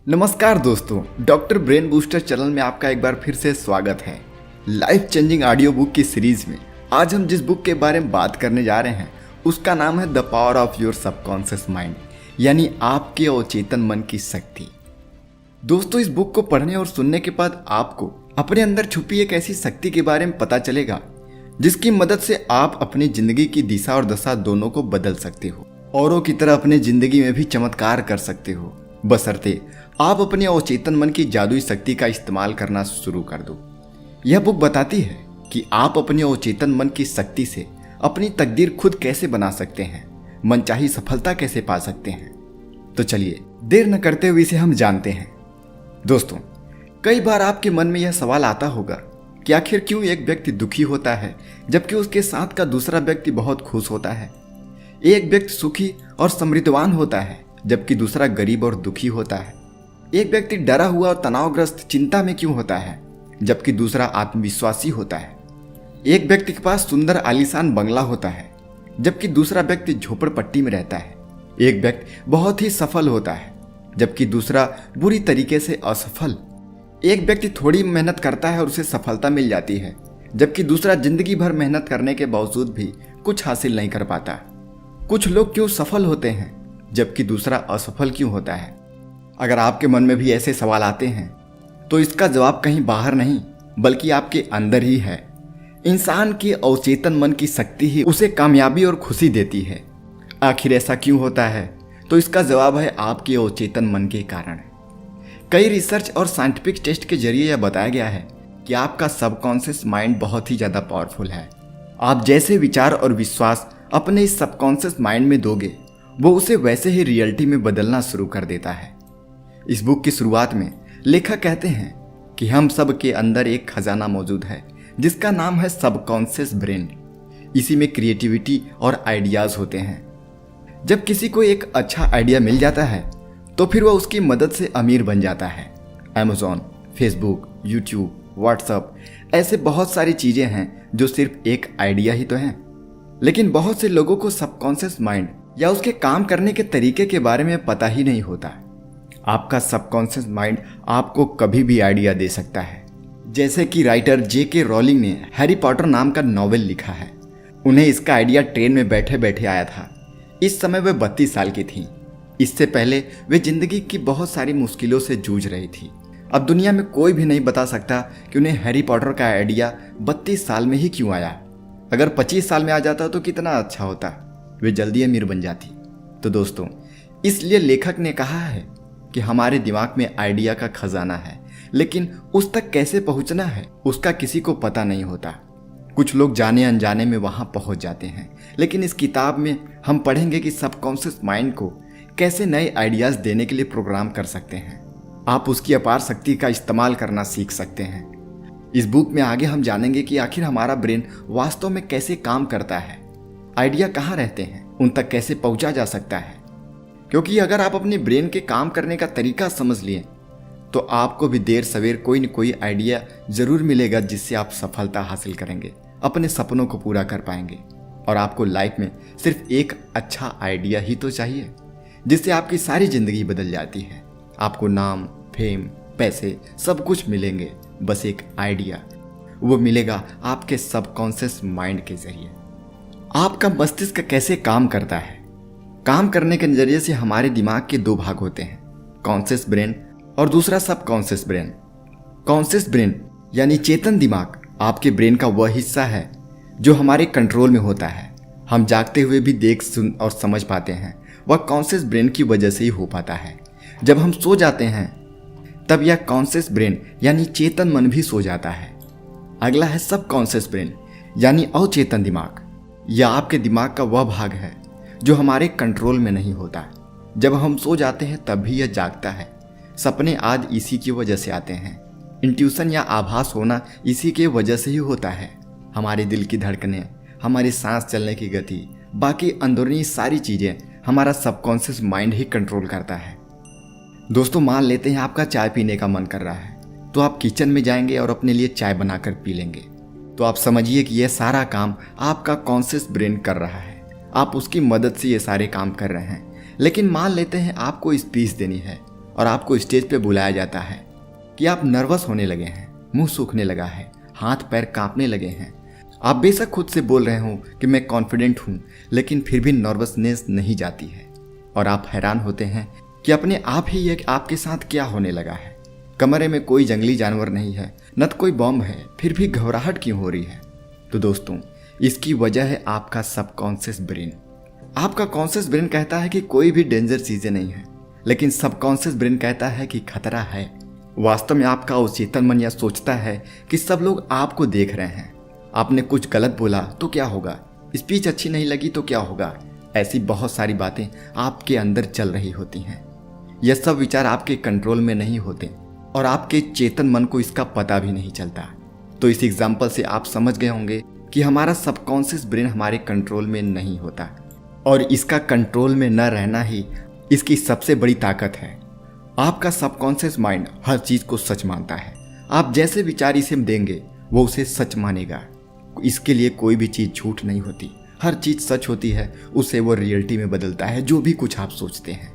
नमस्कार दोस्तों, doctor brain booster channel में आपका एक बार फिर से स्वागत है। लाइफ चेंजिंग ऑडियो बुक की सीरीज में आज हम जिस बुक के बारे में बात करने जा रहे हैं उसका नाम है the power of your subconscious mind, यानी आपके अवचेतन मन की शक्ति। दोस्तों, इस बुक को पढ़ने और सुनने के बाद आपको अपने अंदर छुपी एक ऐसी शक्ति के बारे में पता चलेगा जिसकी मदद से आप अपनी जिंदगी की दिशा और दशा दोनों को बदल सकते हो, औरों की तरह अपनी जिंदगी में भी चमत्कार कर सकते हो, बशर्ते आप अपने अवचेतन मन की जादुई शक्ति का इस्तेमाल करना शुरू कर दो। यह बुक बताती है कि आप अपने अवचेतन मन की शक्ति से अपनी तकदीर खुद कैसे बना सकते हैं, मनचाही सफलता कैसे पा सकते हैं। तो चलिए देर न करते हुए इसे हम जानते हैं। दोस्तों, कई बार आपके मन में यह सवाल आता होगा कि आखिर क्यों एक व्यक्ति दुखी होता है जबकि उसके साथ का दूसरा व्यक्ति बहुत खुश होता है। एक व्यक्ति सुखी और समृद्धवान होता है जबकि दूसरा गरीब और दुखी होता है। एक व्यक्ति डरा हुआ और तनावग्रस्त चिंता में क्यों होता है जबकि दूसरा आत्मविश्वासी होता है। एक व्यक्ति के पास सुंदर आलीशान बंगला होता है जबकि दूसरा व्यक्ति झोपड़पट्टी में रहता है। एक व्यक्ति बहुत ही सफल होता है जबकि दूसरा बुरी तरीके से असफल। एक व्यक्ति थोड़ी मेहनत करता है और उसे सफलता मिल जाती है जबकि दूसरा जिंदगी भर मेहनत करने के बावजूद भी कुछ हासिल नहीं कर पाता। कुछ लोग क्यों सफल होते हैं जबकि दूसरा असफल क्यों होता है। अगर आपके मन में भी ऐसे सवाल आते हैं तो इसका जवाब कहीं बाहर नहीं बल्कि आपके अंदर ही है। इंसान के अवचेतन मन की शक्ति ही उसे कामयाबी और खुशी देती है। आखिर ऐसा क्यों होता है? तो इसका जवाब है आपके अवचेतन मन के कारण। कई रिसर्च और साइंटिफिक टेस्ट के जरिए यह बताया गया है कि आपका सबकॉन्शियस माइंड बहुत ही ज़्यादा पावरफुल है। आप जैसे विचार और विश्वास अपने इस सबकॉन्शियस माइंड में दोगे वो उसे वैसे ही रियलिटी में बदलना शुरू कर देता है। इस बुक की शुरुआत में लेखक कहते हैं कि हम सब के अंदर एक खजाना मौजूद है जिसका नाम है सबकॉन्शियस ब्रेन। इसी में क्रिएटिविटी और आइडियाज़ होते हैं। जब किसी को एक अच्छा आइडिया मिल जाता है तो फिर वह उसकी मदद से अमीर बन जाता है। अमेज़ॉन, फेसबुक, यूट्यूब, व्हाट्सएप, ऐसे बहुत सारी चीज़ें हैं जो सिर्फ एक आइडिया ही तो हैं। लेकिन बहुत से लोगों को सबकॉन्शियस माइंड या उसके काम करने के तरीके के बारे में पता ही नहीं होता। आपका सबकॉन्शियस माइंड आपको कभी भी आइडिया दे सकता है। जैसे कि राइटर J.K. रॉलिंग ने हैरी पॉटर नाम का नॉवेल लिखा है। उन्हें इसका आइडिया ट्रेन में बैठे बैठे आया था। इस समय वे 32 साल की थीं। इससे पहले वे जिंदगी की बहुत सारी मुश्किलों से जूझ रही थी। अब दुनिया में कोई भी नहीं बता सकता कि उन्हें हैरी पॉटर का आइडिया 32 साल में ही क्यों आया। अगर 25 साल में आ जाता तो कितना अच्छा होता, वे जल्दी अमीर बन जाती। तो दोस्तों, इसलिए लेखक ने कहा है कि हमारे दिमाग में आइडिया का खजाना है, लेकिन उस तक कैसे पहुंचना है उसका किसी को पता नहीं होता। कुछ लोग जाने अनजाने में वहां पहुंच जाते हैं, लेकिन इस किताब में हम पढ़ेंगे कि सबकॉन्शियस माइंड को कैसे नए आइडियाज देने के लिए प्रोग्राम कर सकते हैं। आप उसकी अपार शक्ति का इस्तेमाल करना सीख सकते हैं। इस बुक में आगे हम जानेंगे कि आखिर हमारा ब्रेन वास्तव में कैसे काम करता है, आइडिया कहाँ रहते हैं, उन तक कैसे पहुंचा जा सकता है। क्योंकि अगर आप अपने ब्रेन के काम करने का तरीका समझ लिए तो आपको भी देर सवेर कोई न कोई आइडिया जरूर मिलेगा जिससे आप सफलता हासिल करेंगे, अपने सपनों को पूरा कर पाएंगे। और आपको लाइफ में सिर्फ एक अच्छा आइडिया ही तो चाहिए जिससे आपकी सारी जिंदगी बदल जाती है। आपको नाम, फेम, पैसे सब कुछ मिलेंगे, बस एक आइडिया। वो मिलेगा आपके सबकॉन्शियस माइंड के जरिए। आपका मस्तिष्क कैसे काम करता है? काम करने के नजरिए से हमारे दिमाग के दो भाग होते हैं, कॉन्शियस ब्रेन और दूसरा सबकॉन्शियस ब्रेन। कॉन्शियस ब्रेन यानी चेतन दिमाग आपके ब्रेन का वह हिस्सा है जो हमारे कंट्रोल में होता है। हम जागते हुए भी देख, सुन और समझ पाते हैं। वह कॉन्शियस ब्रेन की वजह से ही हो पाता है। जब हम सो जाते हैं तब यह कॉन्शियस ब्रेन यानी चेतन मन भी सो जाता है। अगला है सबकॉन्शियस ब्रेन यानी अवचेतन दिमाग। यह आपके दिमाग का वह भाग है जो हमारे कंट्रोल में नहीं होता। जब हम सो जाते हैं तब भी यह जागता है। सपने आज इसी की वजह से आते हैं। इंट्यूशन या आभास होना इसी के वजह से ही होता है। हमारे दिल की धड़कनें, हमारी सांस चलने की गति, बाकी अंदरूनी सारी चीज़ें हमारा सबकॉन्शियस माइंड ही कंट्रोल करता है। दोस्तों, मान लेते हैं आपका चाय पीने का मन कर रहा है तो आप किचन में जाएंगे और अपने लिए चाय बनाकर पी लेंगे। तो आप समझिए कि यह सारा काम आपका कॉन्शियस ब्रेन कर रहा है। आप उसकी मदद से ये सारे काम कर रहे हैं। लेकिन मान लेते हैं आपको स्पीच देनी है और आपको स्टेज पे बुलाया जाता है कि आप नर्वस होने लगे हैं, मुंह सूखने लगा है, हाथ पैर कांपने लगे हैं। आप बेशक खुद से बोल रहे हो कि मैं कॉन्फिडेंट हूँ, लेकिन फिर भी नर्वसनेस नहीं जाती है और आप हैरान होते हैं कि अपने आप ही ये आपके साथ क्या होने लगा है। कमरे में कोई जंगली जानवर नहीं है, न तो कोई बॉम्ब है, फिर भी घबराहट क्यों हो रही है? तो दोस्तों, इसकी वजह है आपका सबकॉन्शियस ब्रेन। आपका कॉन्शियस ब्रेन कहता है कि कोई भी डेंजर चीजें नहीं है, लेकिन सबकॉन्शियस ब्रेन कहता है कि खतरा है। वास्तव में आपका अवचेतन मन यह सोचता है कि सब लोग आपको देख रहे हैं। आपने कुछ गलत बोला तो क्या होगा, स्पीच अच्छी नहीं लगी तो क्या होगा, ऐसी बहुत सारी बातें आपके अंदर चल रही होती हैं। यह सब विचार आपके कंट्रोल में नहीं होते और आपके चेतन मन को इसका पता भी नहीं चलता। तो इस एग्जाम्पल से आप समझ गए होंगे कि हमारा सबकॉन्शियस ब्रेन हमारे कंट्रोल में नहीं होता और इसका कंट्रोल में न रहना ही इसकी सबसे बड़ी ताकत है। आपका सबकॉन्शियस माइंड हर चीज को सच मानता है। आप जैसे विचार इसे देंगे वो उसे सच मानेगा। इसके लिए कोई भी चीज झूठ नहीं होती, हर चीज सच होती है। उसे वो रियलिटी में बदलता है जो भी कुछ आप सोचते हैं।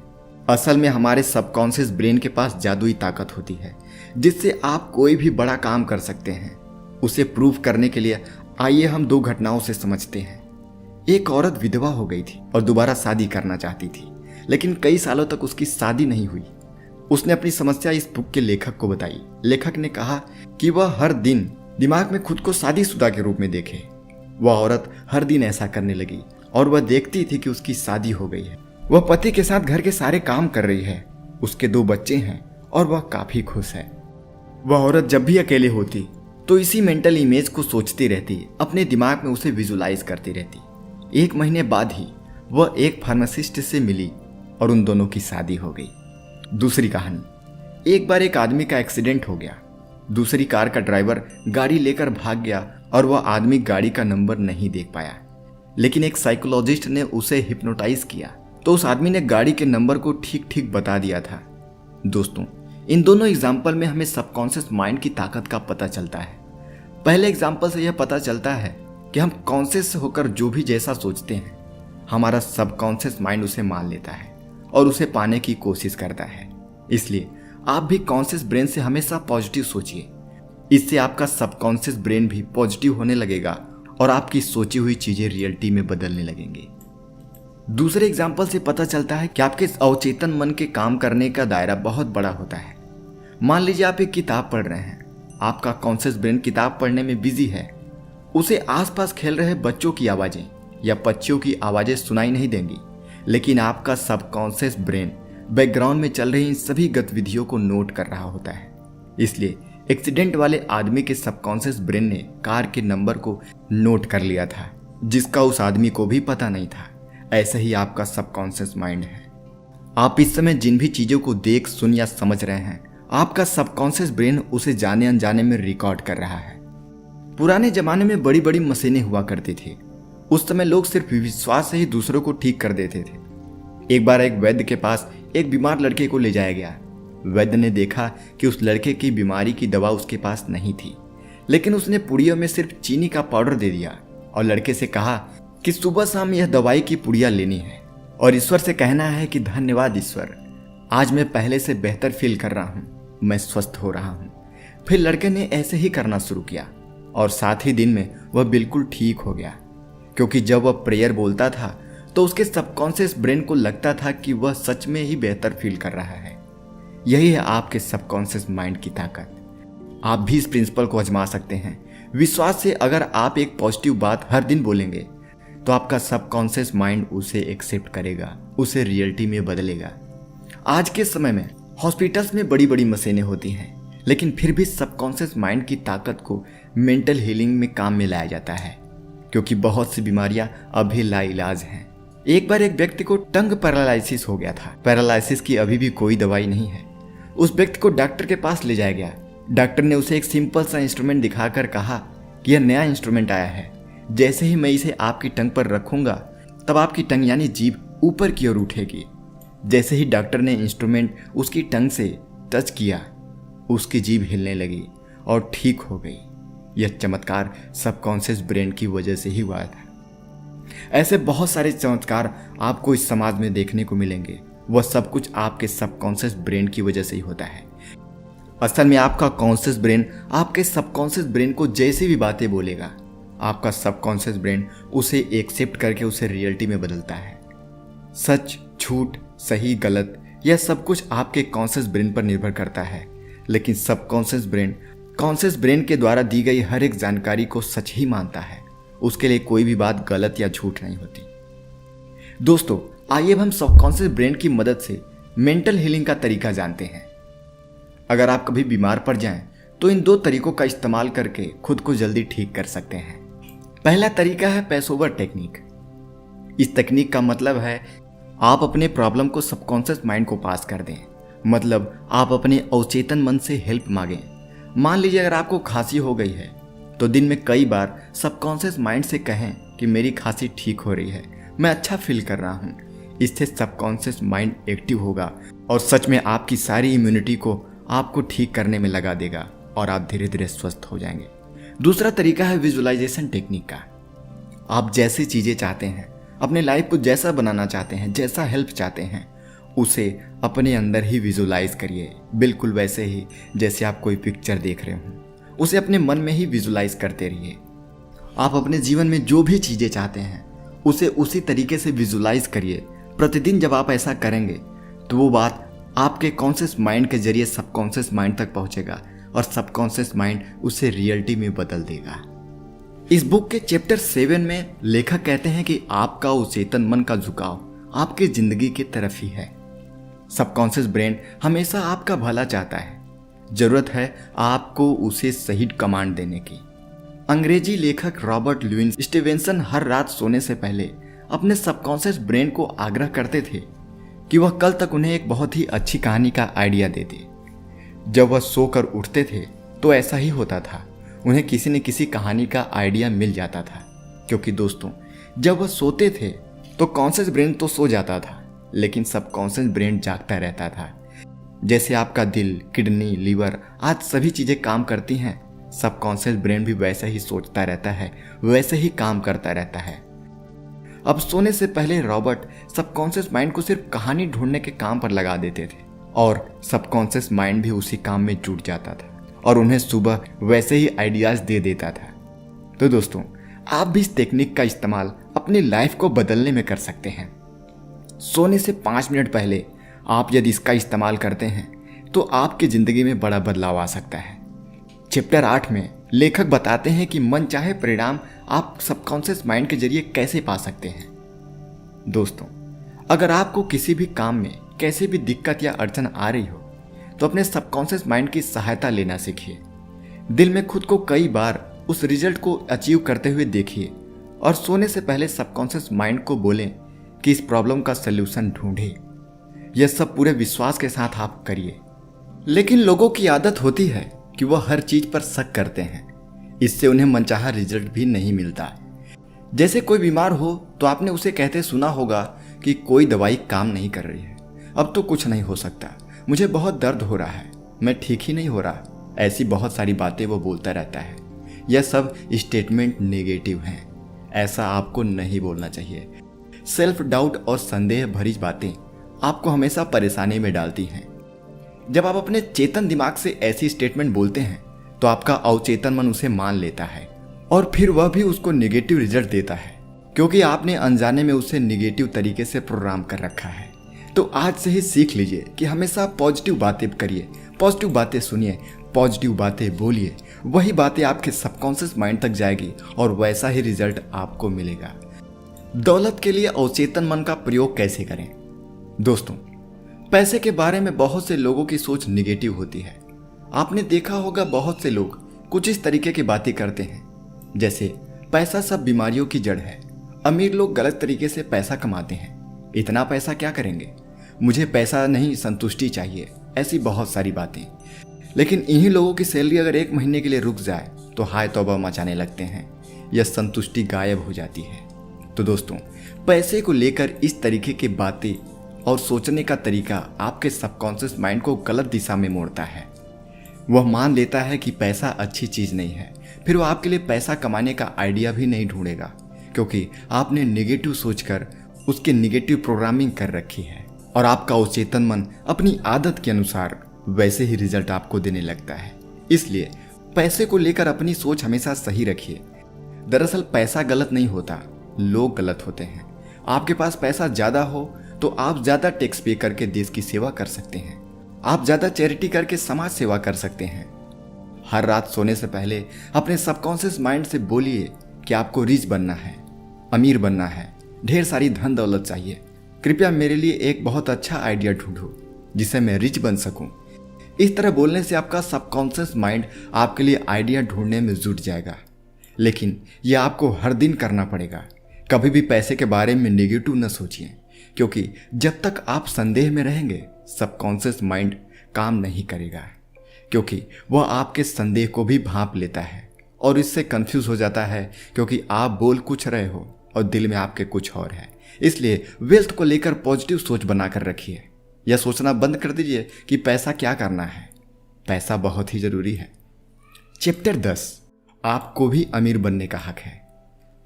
असल में हमारे सबकॉन्शियस ब्रेन के पास जादुई ताकत होती है जिससे आप कोई भी बड़ा काम कर सकते हैं। उसे प्रूव करने के लिए आइए हम दो घटनाओं से समझते हैं। एक औरत विधवा हो गई थी और दोबारा शादी करना चाहती थी, लेकिन कई सालों तक उसकी शादी नहीं हुई। उसने अपनी समस्या इस बुक के लेखक को बताई। लेखक ने कहा कि वह हर दिन दिमाग में खुद को शादीशुदा के रूप में देखे। वह औरत हर दिन ऐसा करने लगी और वह देखती थी कि उसकी शादी हो गई है। वह पति के साथ घर के सारे काम कर रही है, उसके 2 बच्चे हैं और वह काफी खुश है। वह औरत जब भी अकेले होती तो इसी मेंटल इमेज को सोचती रहती, अपने दिमाग में उसे विजुलाइज करती रहती। 1 महीने बाद ही वह एक फार्मासिस्ट से मिली और उन दोनों की शादी हो गई। दूसरी कहानी, एक बार एक आदमी का एक्सीडेंट हो गया। दूसरी कार का ड्राइवर गाड़ी लेकर भाग गया और वह आदमी गाड़ी का नंबर नहीं देख पाया, लेकिन एक साइकोलॉजिस्ट ने उसे हिप्नोटाइज किया तो उस आदमी ने गाड़ी के नंबर को ठीक ठीक बता दिया था। दोस्तों, इन दोनों एग्जाम्पल में हमें सबकॉन्शियस माइंड की ताकत का पता चलता है। पहले एग्जाम्पल से यह पता चलता है कि हम कॉन्शियस होकर जो भी जैसा सोचते हैं, हमारा सबकॉन्शियस माइंड उसे मान लेता है और उसे पाने की कोशिश करता है। इसलिए आप भी कॉन्शियस ब्रेन से हमेशा पॉजिटिव सोचिए। इससे आपका सबकॉन्शियस ब्रेन भी पॉजिटिव होने लगेगा और आपकी सोची हुई चीजें रियलिटी में बदलने लगेंगी। दूसरे एग्जाम्पल से पता चलता है कि आपके अवचेतन मन के काम करने का दायरा बहुत बड़ा होता है। मान लीजिए आप एक किताब पढ़ रहे हैं, आपका कॉन्शियस ब्रेन किताब पढ़ने में बिजी है। उसे आसपास खेल रहे बच्चों की आवाजें या पक्षियों की आवाजें सुनाई नहीं देंगी, लेकिन आपका सबकॉन्शियस ब्रेन बैकग्राउंड में चल रही इन सभी गतिविधियों को नोट कर रहा होता है। इसलिए एक्सीडेंट वाले आदमी के सबकॉन्शियस ब्रेन ने कार के नंबर को नोट कर लिया था, जिसका उस आदमी को भी पता नहीं था। ऐसा ही आपका सबकॉन्शियस माइंड है। आप इस समय जिन भी चीजों को देख, सुन या समझ रहे हैं, आपका सबकॉन्शियस ब्रेन उसे जाने अनजाने में रिकॉर्ड कर रहा है। पुराने जमाने में बड़ी बड़ी मशीनें हुआ करती थी। उस समय लोग सिर्फ विश्वास से ही दूसरों को ठीक कर देते थे। एक बार एक वैद्य के पास एक बीमार लड़के को ले जाया गया। वैद्य ने देखा कि उस लड़के की बीमारी की दवा उसके पास नहीं थी, लेकिन उसने पुड़ियों में सिर्फ चीनी का पाउडर दे दिया और लड़के से कहा कि सुबह शाम यह दवाई की पुड़िया लेनी है और ईश्वर से कहना है कि धन्यवाद ईश्वर, आज मैं पहले से बेहतर फील कर रहा हूँ, मैं स्वस्थ हो रहा हूँ। फिर लड़के ने ऐसे ही करना शुरू किया और 7 ही दिन में वह बिल्कुल ठीक हो गया, क्योंकि जब वह प्रेयर बोलता था तो उसके सबकॉन्शियस ब्रेन को लगता था कि वह सच में ही बेहतर फील कर रहा है। यही है आपके सबकॉन्शियस माइंड की ताकत। आप भी इस प्रिंसिपल को आजमा सकते हैं। विश्वास से अगर आप एक पॉजिटिव बात हर दिन बोलेंगे तो आपका सबकॉन्शियस माइंड उसे एक्सेप्ट करेगा, उसे रियलिटी में बदलेगा। आज के समय में हॉस्पिटल्स में बड़ी बड़ी मशीनें होती हैं, लेकिन फिर भी सबकॉन्शियस माइंड की ताकत को मेंटल हीलिंग में काम में लाया जाता है, क्योंकि बहुत सी बीमारियां अभी लाइलाज हैं। एक बार एक व्यक्ति को टंग पैरालिसिस हो गया था। पैरालिसिस की अभी भी कोई दवाई नहीं है। उस व्यक्ति को डॉक्टर के पास ले जाया गया। डॉक्टर ने उसे एक सिंपल सा इंस्ट्रूमेंट दिखाकर कहा कि यह नया इंस्ट्रूमेंट आया है, जैसे ही मैं इसे आपकी टंग पर रखूंगा तब आपकी टंग यानी जीभ ऊपर की ओर उठेगी। जैसे ही डॉक्टर ने इंस्ट्रूमेंट उसकी टंग से टच किया, उसकी जीभ हिलने लगी और ठीक हो गई। यह चमत्कार सबकॉन्शियस ब्रेन की वजह से ही हुआ था। ऐसे बहुत सारे चमत्कार आपको इस समाज में देखने को मिलेंगे वह सब कुछ आपके सबकॉन्शियस ब्रेन की वजह से ही होता है। असल में आपका कॉन्शियस ब्रेन आपके सबकॉन्शियस ब्रेन को जैसी भी बातें बोलेगा, आपका सबकॉन्शियस ब्रेन उसे एक्सेप्ट करके उसे रियलिटी में बदलता है। सच, झूठ, सही, गलत, यह सब कुछ आपके कॉन्शियस ब्रेन पर निर्भर करता है। लेकिन सबकॉन्शियस ब्रेन कॉन्शियस ब्रेन के द्वारा दी गई हर एक जानकारी को सच ही मानता है। उसके लिए कोई भी बात गलत या झूठ नहीं होती। दोस्तों, आइए अब हम सबकॉन्शियस ब्रेन की मदद से मेंटल हीलिंग का तरीका जानते हैं। अगर आप कभी बीमार पड़ जाएं, तो इन 2 तरीकों का इस्तेमाल करके खुद को जल्दी ठीक कर सकते हैं। पहला तरीका है पैसओवर टेक्निक। इस तकनीक का मतलब है आप अपने प्रॉब्लम को सबकॉन्शियस माइंड को पास कर दें। मतलब आप अपने अवचेतन मन से हेल्प मांगें। मान लीजिए अगर आपको खांसी हो गई है, तो दिन में कई बार सबकॉन्शियस माइंड से कहें कि मेरी खांसी ठीक हो रही है, मैं अच्छा फील कर रहा हूँ। इससे सबकॉन्शियस माइंड एक्टिव होगा और सच में आपकी सारी इम्यूनिटी को आपको ठीक करने में लगा देगा और आप धीरे धीरे स्वस्थ हो जाएंगे। दूसरा तरीका है विजुअलाइजेशन टेक्निक का। आप जैसी चीज़ें चाहते हैं, अपने लाइफ को जैसा बनाना चाहते हैं, जैसा हेल्प चाहते हैं, उसे अपने अंदर ही विजुअलाइज करिए। बिल्कुल वैसे ही जैसे आप कोई पिक्चर देख रहे हो, उसे अपने मन में ही विजुअलाइज करते रहिए। आप अपने जीवन में जो भी चीज़ें चाहते हैं उसे उसी तरीके से विजुअलाइज करिए। प्रतिदिन जब आप ऐसा करेंगे तो वो बात आपके कॉन्शियस माइंड के जरिए सबकॉन्शियस माइंड तक पहुंचेगा और सबकॉन्शियस माइंड उसे रियलिटी में बदल देगा। इस बुक के चैप्टर 7 में लेखक कहते हैं कि आपका अवचेतन मन का झुकाव आपकी जिंदगी की तरफ ही है। सबकॉन्शियस ब्रेन हमेशा आपका भला चाहता है। जरूरत है आपको उसे सही कमांड देने की। अंग्रेजी लेखक रॉबर्ट लुईस स्टीवेंसन हर रात सोने से पहले अपने सबकॉन्शियस ब्रेन को आग्रह करते थे कि वह कल तक उन्हें एक बहुत ही अच्छी कहानी का आइडिया दे दे। जब वह सोकर उठते थे तो ऐसा ही होता था, उन्हें किसी न किसी कहानी का आइडिया मिल जाता था। क्योंकि दोस्तों, जब वह सोते थे तो कॉन्शियस ब्रेन तो सो जाता था, लेकिन सबकॉन्शियस ब्रेन जागता रहता था। जैसे आपका दिल, किडनी, लीवर आज सभी चीज़ें काम करती हैं, सबकॉन्शियस ब्रेन भी वैसे ही सोचता रहता है, वैसे ही काम करता रहता है। अब सोने से पहले रॉबर्ट सबकॉन्शियस माइंड को सिर्फ कहानी ढूंढने के काम पर लगा देते थे और सबकॉन्शियस माइंड भी उसी काम में जुट जाता था और उन्हें सुबह वैसे ही आइडियाज दे देता था। तो दोस्तों, आप भी इस टेक्निक का इस्तेमाल अपनी लाइफ को बदलने में कर सकते हैं। सोने से 5 मिनट पहले आप यदि इसका इस्तेमाल करते हैं तो आपकी जिंदगी में बड़ा बदलाव आ सकता है। चैप्टर 8 में लेखक बताते हैं कि मन चाहे परिणाम आप सबकॉन्शियस माइंड के जरिए कैसे पा सकते हैं। दोस्तों, अगर आपको किसी भी काम में कैसे भी दिक्कत या अड़चन आ रही हो तो अपने सबकॉन्शियस माइंड की सहायता लेना सीखिए। दिल में खुद को कई बार उस रिजल्ट को अचीव करते हुए देखिए और सोने से पहले सबकॉन्शियस माइंड को बोलें कि इस प्रॉब्लम का सल्यूशन ढूंढे। यह सब पूरे विश्वास के साथ आप करिए। लेकिन लोगों की आदत होती है कि वह हर चीज पर शक करते हैं, इससे उन्हें मनचाहा रिजल्ट भी नहीं मिलता। जैसे कोई बीमार हो तो आपने उसे कहते सुना होगा कि कोई दवाई काम नहीं कर रही है, अब तो कुछ नहीं हो सकता, मुझे बहुत दर्द हो रहा है, मैं ठीक ही नहीं हो रहा। ऐसी बहुत सारी बातें वो बोलता रहता है। यह सब स्टेटमेंट नेगेटिव हैं, ऐसा आपको नहीं बोलना चाहिए। सेल्फ डाउट और संदेह भरी बातें आपको हमेशा परेशानी में डालती हैं। जब आप अपने चेतन दिमाग से ऐसी स्टेटमेंट बोलते हैं तो आपका अवचेतन मन उसे मान लेता है और फिर वह भी उसको नेगेटिव रिजल्ट देता है, क्योंकि आपने अनजाने में उसे नेगेटिव तरीके से प्रोग्राम कर रखा है। तो आज से ही सीख लीजिए कि हमेशा पॉजिटिव बातें करिए, पॉजिटिव बातें सुनिए, पॉजिटिव बातें बोलिए। वही बातें आपके सबकॉन्शियस माइंड तक जाएगी और वैसा ही रिजल्ट आपको मिलेगा। दौलत के लिए अवचेतन मन का प्रयोग कैसे करें? दोस्तों, पैसे के बारे में बहुत से लोगों की सोच निगेटिव होती है। आपने देखा होगा बहुत से लोग कुछ इस तरीके की बातें करते हैं, जैसे पैसा सब बीमारियों की जड़ है, अमीर लोग गलत तरीके से पैसा कमाते हैं, इतना पैसा क्या करेंगे, मुझे पैसा नहीं संतुष्टि चाहिए, ऐसी बहुत सारी बातें। लेकिन इन्हीं लोगों की सैलरी अगर 1 महीने के लिए रुक जाए तो हाय तौबा मचाने लगते हैं, यह संतुष्टि गायब हो जाती है। तो दोस्तों, पैसे को लेकर इस तरीके की बातें और सोचने का तरीका आपके सबकॉन्शियस माइंड को गलत दिशा में मोड़ता है। वह मान लेता है कि पैसा अच्छी चीज नहीं है, फिर वह आपके लिए पैसा कमाने का आइडिया भी नहीं ढूंढेगा, क्योंकि आपने नेगेटिव सोचकर उसकी नेगेटिव प्रोग्रामिंग कर रखी है। और आपका अवचेतन मन अपनी आदत के अनुसार वैसे ही रिजल्ट आपको देने लगता है। इसलिए पैसे को लेकर अपनी सोच हमेशा सही रखिए। दरअसल पैसा गलत नहीं होता, लोग गलत होते हैं। आपके पास पैसा ज्यादा हो तो आप ज्यादा टैक्स पे करके देश की सेवा कर सकते हैं। आप ज्यादा चैरिटी करके समाज सेवा कर सकते हैं। हर रात सोने से पहले अपने सबकॉन्शियस माइंड से बोलिए कि आपको रिच बनना है, अमीर बनना है, ढेर सारी धन दौलत चाहिए। कृपया मेरे लिए एक बहुत अच्छा आइडिया ढूंढो जिससे मैं रिच बन सकूं। इस तरह बोलने से आपका सबकॉन्शियस माइंड आपके लिए आइडिया ढूंढने में जुट जाएगा। लेकिन यह आपको हर दिन करना पड़ेगा। कभी भी पैसे के बारे में नेगेटिव न सोचिए, क्योंकि जब तक आप संदेह में रहेंगे सबकॉन्शियस माइंड काम नहीं करेगा, क्योंकि वह आपके संदेह को भी भांप लेता है और इससे कंफ्यूज हो जाता है, क्योंकि आप बोल कुछ रहे हो और दिल में आपके कुछ और है। इसलिए वेल्थ को लेकर पॉजिटिव सोच बनाकर रखिए। यह सोचना बंद कर दीजिए कि पैसा क्या करना है। पैसा बहुत ही जरूरी है। चैप्टर 10, आपको भी अमीर बनने का हक है।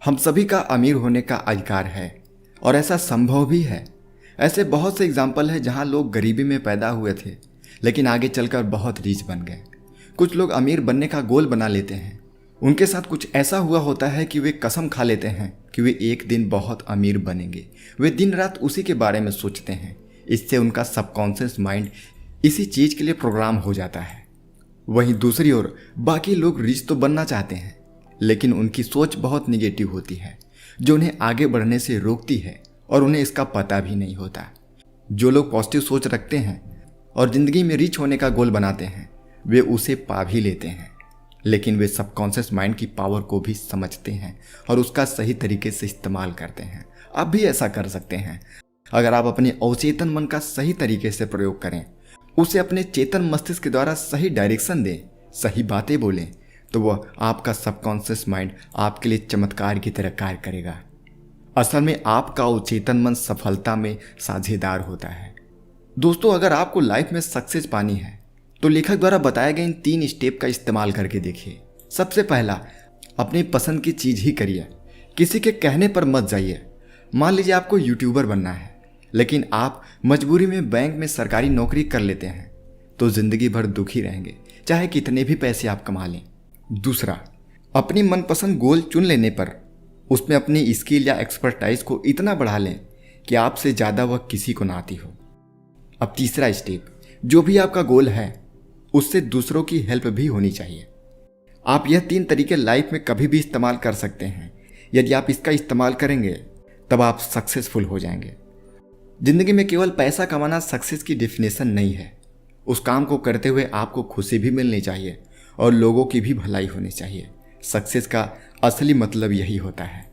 हम सभी का अमीर होने का अधिकार है और ऐसा संभव भी है। ऐसे बहुत से एग्जाम्पल है जहां लोग गरीबी में पैदा हुए थे लेकिन आगे चलकर बहुत रिच बन गए। कुछ लोग अमीर बनने का गोल बना लेते हैं। उनके साथ कुछ ऐसा हुआ होता है कि वे कसम खा लेते हैं कि वे एक दिन बहुत अमीर बनेंगे। वे दिन रात उसी के बारे में सोचते हैं। इससे उनका सबकॉन्शियस माइंड इसी चीज के लिए प्रोग्राम हो जाता है। वहीं दूसरी ओर बाकी लोग रिच तो बनना चाहते हैं लेकिन उनकी सोच बहुत निगेटिव होती है जो उन्हें आगे बढ़ने से रोकती है और उन्हें इसका पता भी नहीं होता। जो लोग पॉजिटिव सोच रखते हैं और जिंदगी में रिच होने का गोल बनाते हैं वे उसे पा भी लेते हैं, लेकिन वे सबकॉन्शियस माइंड की पावर को भी समझते हैं और उसका सही तरीके से इस्तेमाल करते हैं। आप भी ऐसा कर सकते हैं। अगर आप अपने अवचेतन मन का सही तरीके से प्रयोग करें, उसे अपने चेतन मस्तिष्क के द्वारा सही डायरेक्शन दें, सही बातें बोलें, तो वह आपका सबकॉन्शियस माइंड आपके लिए चमत्कार की तरह कार्य करेगा। असल में आपका अवचेतन मन सफलता में साझेदार होता है। दोस्तों, अगर आपको लाइफ में सक्सेस पानी है तो लेखक द्वारा बताए गए इन 3 स्टेप का इस्तेमाल करके देखिए। सबसे पहला, अपनी पसंद की चीज ही करिए। किसी के कहने पर मत जाइए। मान लीजिए आपको यूट्यूबर बनना है लेकिन आप मजबूरी में बैंक में सरकारी नौकरी कर लेते हैं तो जिंदगी भर दुखी रहेंगे, चाहे कितने भी पैसे आप कमा लें। दूसरा, अपनी मनपसंद गोल चुन लेने पर उसमें अपनी स्किल या एक्सपर्टाइज को इतना बढ़ा लें कि आपसे ज़्यादा वह किसी को ना आती हो। अब तीसरा स्टेप, जो भी आपका गोल है उससे दूसरों की हेल्प भी होनी चाहिए। आप यह 3 तरीके लाइफ में कभी भी इस्तेमाल कर सकते हैं। यदि आप इसका इस्तेमाल करेंगे तब आप सक्सेसफुल हो जाएंगे। जिंदगी में केवल पैसा कमाना सक्सेस की डेफिनेशन नहीं है। उस काम को करते हुए आपको खुशी भी मिलनी चाहिए और लोगों की भी भलाई होनी चाहिए। सक्सेस का असली मतलब यही होता है।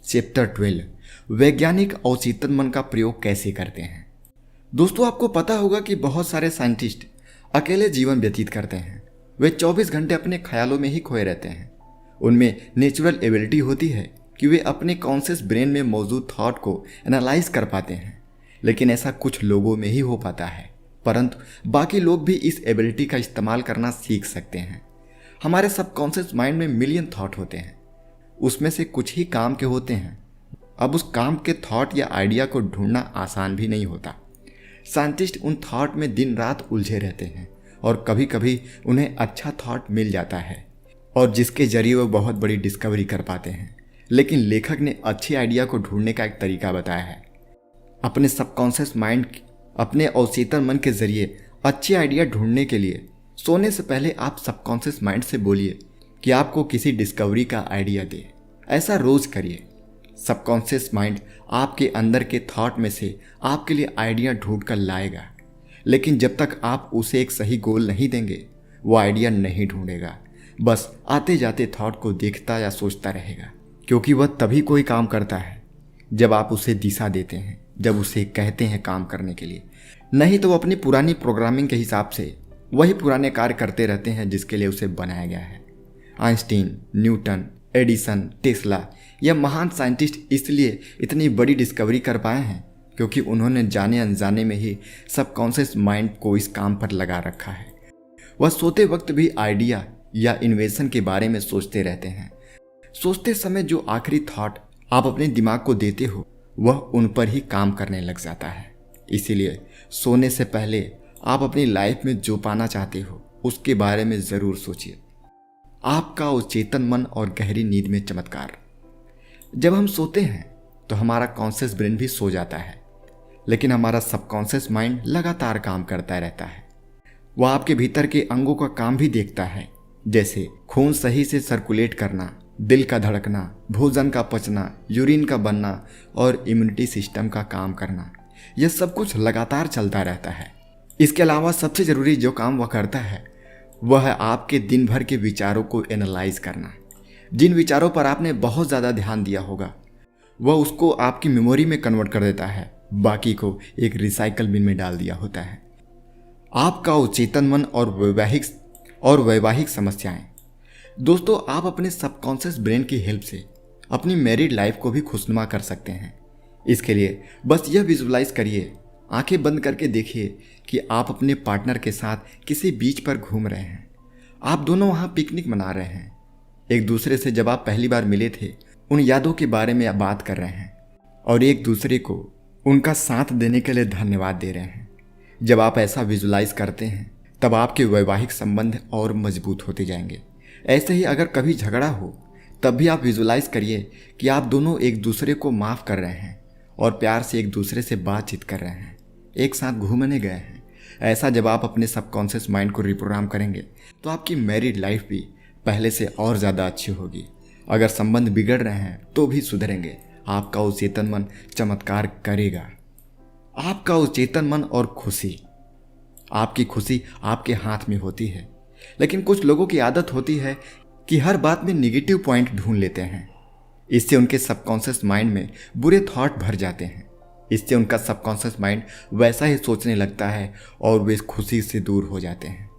चैप्टर 12, वैज्ञानिक अवचेतन मन का प्रयोग कैसे करते हैं। दोस्तों, आपको पता होगा कि बहुत सारे साइंटिस्ट अकेले जीवन व्यतीत करते हैं। वे 24 घंटे अपने ख्यालों में ही खोए रहते हैं। उनमें नेचुरल एबिलिटी होती है कि वे अपने कॉन्शियस ब्रेन में मौजूद थॉट को एनालाइज कर पाते हैं, लेकिन ऐसा कुछ लोगों में ही हो पाता है। परंतु बाकी लोग भी इस एबिलिटी का इस्तेमाल करना सीख सकते हैं। हमारे सबकॉन्शियस माइंड में मिलियन थॉट होते हैं, उसमें से कुछ ही काम के होते हैं। अब उस काम के थॉट या आइडिया को ढूंढना आसान भी नहीं होता। साइंटिस्ट उन थॉट में दिन रात उलझे रहते हैं और कभी कभी उन्हें अच्छा थॉट मिल जाता है और जिसके जरिए वो बहुत बड़ी डिस्कवरी कर पाते हैं। लेकिन लेखक ने अच्छे आइडिया को ढूंढने का एक तरीका बताया है। अपने सबकॉन्शियस माइंड, अपने अवचेतन मन के जरिए अच्छे आइडिया ढूंढने के लिए सोने से पहले आप सबकॉन्शियस माइंड से बोलिए कि आपको किसी डिस्कवरी का आइडिया दे। ऐसा रोज करिए। सबकॉन्शियस माइंड आपके अंदर के थॉट में से आपके लिए आइडिया ढूंढ कर लाएगा, लेकिन जब तक आप उसे एक सही गोल नहीं देंगे वो आइडिया नहीं ढूंढेगा। बस आते जाते थॉट को देखता या सोचता रहेगा, क्योंकि वह तभी कोई काम करता है जब आप उसे दिशा देते हैं, जब उसे कहते हैं काम करने के लिए। नहीं तो वो अपनी पुरानी प्रोग्रामिंग के हिसाब से वही पुराने कार्य करते रहते हैं जिसके लिए उसे बनाया गया है। आइंस्टीन, न्यूटन, एडिसन, टेस्ला यह महान साइंटिस्ट इसलिए इतनी बड़ी डिस्कवरी कर पाए हैं क्योंकि उन्होंने जाने अनजाने में ही सबकॉन्शियस माइंड को इस काम पर लगा रखा है। वह सोते वक्त भी आइडिया या इन्वेंशन के बारे में सोचते रहते हैं। सोचते समय जो आखिरी थॉट आप अपने दिमाग को देते हो वह उन पर ही काम करने लग जाता है। इसीलिए सोने से पहले आप अपनी लाइफ में जो पाना चाहते हो उसके बारे में ज़रूर सोचिए। आपका अवचेतन मन और गहरी नींद में चमत्कार। जब हम सोते हैं तो हमारा कॉन्शियस ब्रेन भी सो जाता है, लेकिन हमारा सबकॉन्शियस माइंड लगातार काम करता रहता है। वह आपके भीतर के अंगों का काम भी देखता है, जैसे खून सही से सर्कुलेट करना, दिल का धड़कना, भोजन का पचना, यूरिन का बनना और इम्यूनिटी सिस्टम का काम करना। यह सब कुछ लगातार चलता रहता है। इसके अलावा सबसे ज़रूरी जो काम वह करता है वह है आपके दिन भर के विचारों को एनालाइज करना। जिन विचारों पर आपने बहुत ज़्यादा ध्यान दिया होगा वह उसको आपकी मेमोरी में कन्वर्ट कर देता है, बाकी को एक रिसाइकल बिन में डाल दिया होता है। आपका अवचेतन मन और वैवाहिक समस्याएं। दोस्तों, आप अपने सबकॉन्शियस ब्रेन की हेल्प से अपनी मैरिड लाइफ को भी खुशनुमा कर सकते हैं। इसके लिए बस यह विजुलाइज करिए, आंखें बंद करके देखिए कि आप अपने पार्टनर के साथ किसी बीच पर घूम रहे हैं। आप दोनों वहाँ पिकनिक मना रहे हैं। एक दूसरे से जब आप पहली बार मिले थे उन यादों के बारे में आप बात कर रहे हैं और एक दूसरे को उनका साथ देने के लिए धन्यवाद दे रहे हैं। जब आप ऐसा विजुलाइज करते हैं तब आपके वैवाहिक संबंध और मजबूत होते जाएंगे। ऐसे ही अगर कभी झगड़ा हो तब भी आप विजुलाइज करिए कि आप दोनों एक दूसरे को माफ़ कर रहे हैं और प्यार से एक दूसरे से बातचीत कर रहे हैं, एक साथ घूमने गए हैं। ऐसा जब आप अपने सबकॉन्शियस माइंड को रिप्रोग्राम करेंगे तो आपकी मैरिड लाइफ भी पहले से और ज़्यादा अच्छी होगी। अगर संबंध बिगड़ रहे हैं तो भी सुधरेंगे। आपका अवचेतन मन चमत्कार करेगा। आपका अवचेतन मन और खुशी। आपकी खुशी आपके हाथ में होती है, लेकिन कुछ लोगों की आदत होती है कि हर बात में निगेटिव पॉइंट ढूंढ लेते हैं। इससे उनके सबकॉन्शियस माइंड में बुरे थॉट भर जाते हैं। इससे उनका सबकॉन्शियस माइंड वैसा ही सोचने लगता है और वे खुशी से दूर हो जाते हैं।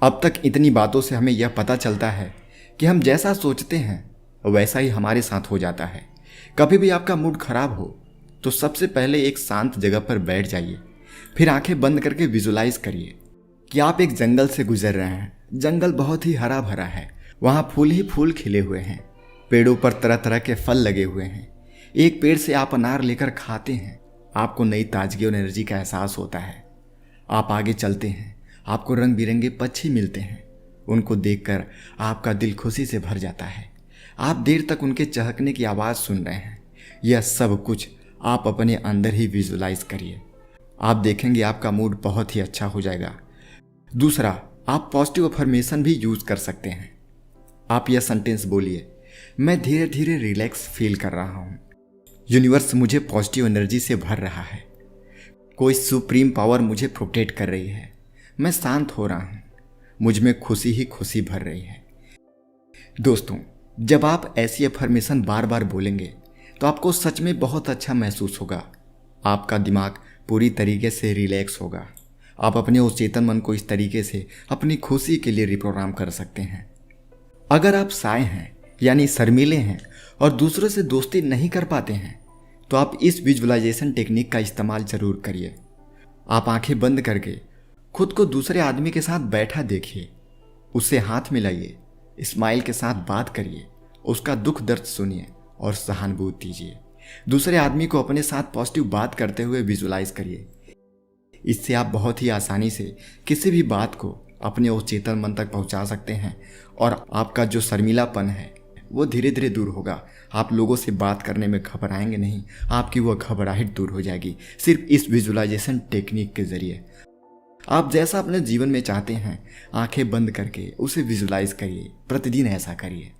अब तक इतनी बातों से हमें यह पता चलता है कि हम जैसा सोचते हैं वैसा ही हमारे साथ हो जाता है। कभी भी आपका मूड खराब हो तो सबसे पहले एक शांत जगह पर बैठ जाइए, फिर आंखें बंद करके विजुलाइज करिए कि आप एक जंगल से गुजर रहे हैं। जंगल बहुत ही हरा भरा है, वहाँ फूल ही फूल खिले हुए हैं, पेड़ों पर तरह तरह के फल लगे हुए हैं। एक पेड़ से आप अनार लेकर खाते हैं, आपको नई ताजगी और एनर्जी का एहसास होता है। आप आगे चलते हैं, आपको रंग बिरंगे पक्षी मिलते हैं। उनको देखकर आपका दिल खुशी से भर जाता है। आप देर तक उनके चहकने की आवाज़ सुन रहे हैं। यह सब कुछ आप अपने अंदर ही विजुलाइज करिए। आप देखेंगे आपका मूड बहुत ही अच्छा हो जाएगा। दूसरा, आप पॉजिटिव अफर्मेशन भी यूज़ कर सकते हैं। आप यह सेंटेंस बोलिए, मैं धीरे धीरे रिलैक्स फील कर रहा हूँ। यूनिवर्स मुझे पॉजिटिव एनर्जी से भर रहा है। कोई सुप्रीम पावर मुझे प्रोटेक्ट कर रही है। मैं शांत हो रहा हूँ। मुझ में खुशी ही खुशी भर रही है। दोस्तों, जब आप ऐसी अफर्मेशन बार बार बोलेंगे तो आपको सच में बहुत अच्छा महसूस होगा। आपका दिमाग पूरी तरीके से रिलैक्स होगा। आप अपने उस चेतन मन को इस तरीके से अपनी खुशी के लिए रिप्रोग्राम कर सकते हैं। अगर आप साय हैं यानी शर्मीले हैं और दूसरों से दोस्ती नहीं कर पाते हैं तो आप इस विजुअलाइजेशन टेक्निक का इस्तेमाल ज़रूर करिए। आप आंखें बंद करके खुद को दूसरे आदमी के साथ बैठा देखिए, उससे हाथ मिलाइए, स्माइल के साथ बात करिए, उसका दुख दर्द सुनिए और सहानुभूति दीजिए। दूसरे आदमी को अपने साथ पॉजिटिव बात करते हुए विजुलाइज करिए। इससे आप बहुत ही आसानी से किसी भी बात को अपने उस चेतन मन तक पहुंचा सकते हैं और आपका जो शर्मीलापन है वो धीरे धीरे दूर होगा। आप लोगों से बात करने में घबराएंगे नहीं, आपकी वह घबराहट दूर हो जाएगी सिर्फ इस विजुअलाइजेशन टेक्निक के ज़रिए। आप जैसा अपने जीवन में चाहते हैं आंखें बंद करके उसे विजुलाइज करिए। प्रतिदिन ऐसा करिए।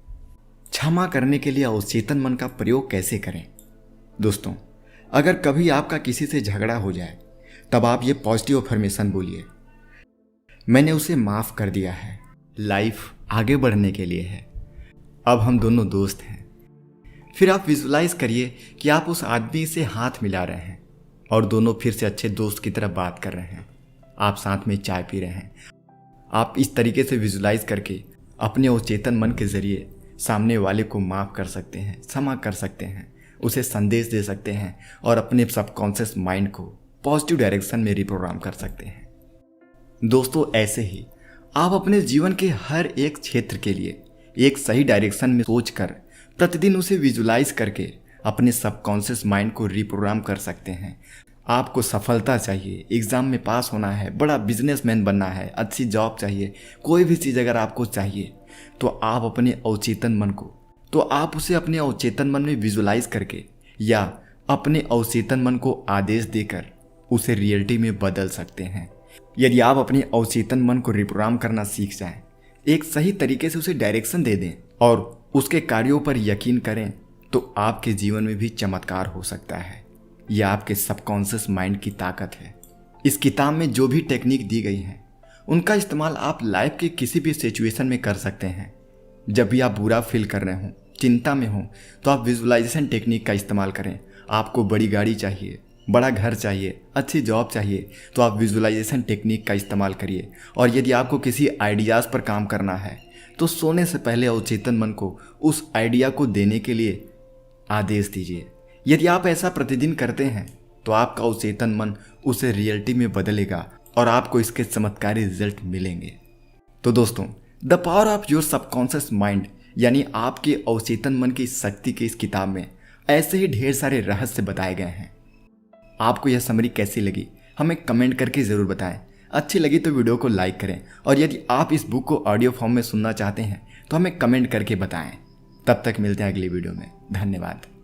क्षमा करने के लिए अवचेतन मन का प्रयोग कैसे करें? दोस्तों, अगर कभी आपका किसी से झगड़ा हो जाए तब आप ये पॉजिटिव अफर्मेशन बोलिए, मैंने उसे माफ़ कर दिया है, लाइफ आगे बढ़ने के लिए है, अब हम दोनों दोस्त हैं। फिर आप विजुलाइज करिए कि आप उस आदमी से हाथ मिला रहे हैं और दोनों फिर से अच्छे दोस्त की तरह बात कर रहे हैं। आप साथ में चाय पी रहे हैं। आप इस तरीके से विजुलाइज करके अपने उस चेतन मन के ज़रिए सामने वाले को माफ़ कर सकते हैं, क्षमा कर सकते हैं, उसे संदेश दे सकते हैं और अपने सबकॉन्शियस माइंड को पॉजिटिव डायरेक्शन में रिप्रोग्राम कर सकते हैं। दोस्तों, ऐसे ही आप अपने जीवन के हर एक क्षेत्र के लिए एक सही डायरेक्शन में सोचकर प्रतिदिन उसे विजुलाइज करके अपने सबकॉन्शियस माइंड को रिप्रोग्राम कर सकते हैं। आपको सफलता चाहिए, एग्ज़ाम में पास होना है, बड़ा बिजनेसमैन बनना है, अच्छी जॉब चाहिए, कोई भी चीज़ अगर आपको चाहिए तो आप उसे अपने अवचेतन मन में विजुलाइज करके या अपने अवचेतन मन को आदेश देकर उसे रियलिटी में बदल सकते हैं। यदि आप अपने अवचेतन मन को रिप्रोग्राम करना सीख जाएं, एक सही तरीके से उसे डायरेक्शन दे दें और उसके कार्यों पर यकीन करें, तो आपके जीवन में भी चमत्कार हो सकता है। यह आपके सबकॉन्शियस माइंड की ताकत है। इस किताब में जो भी टेक्निक दी गई है उनका इस्तेमाल आप लाइफ के किसी भी सिचुएशन में कर सकते हैं। जब भी आप बुरा फील कर रहे हों, चिंता में हों, तो आप विजुअलाइजेशन टेक्निक का इस्तेमाल करें। आपको बड़ी गाड़ी चाहिए, बड़ा घर चाहिए, अच्छी जॉब चाहिए, तो आप विजुअलाइजेशन टेक्निक का इस्तेमाल करिए। और यदि आपको किसी आइडियाज़ पर काम करना है तो सोने से पहले अवचेतन मन को उस आइडिया को देने के लिए आदेश दीजिए। यदि आप ऐसा प्रतिदिन करते हैं तो आपका अवचेतन मन उसे रियलिटी में बदलेगा और आपको इसके चमत्कारी रिजल्ट मिलेंगे। तो दोस्तों, the power of your subconscious mind यानी आपके अवचेतन मन की शक्ति की इस किताब में ऐसे ही ढेर सारे रहस्य बताए गए हैं। आपको यह समरी कैसी लगी हमें कमेंट करके ज़रूर बताएं। अच्छी लगी तो वीडियो को लाइक करें और यदि आप इस बुक को ऑडियो फॉर्म में सुनना चाहते हैं तो हमें कमेंट करके बताएं। तब तक मिलते हैं अगली वीडियो में। धन्यवाद।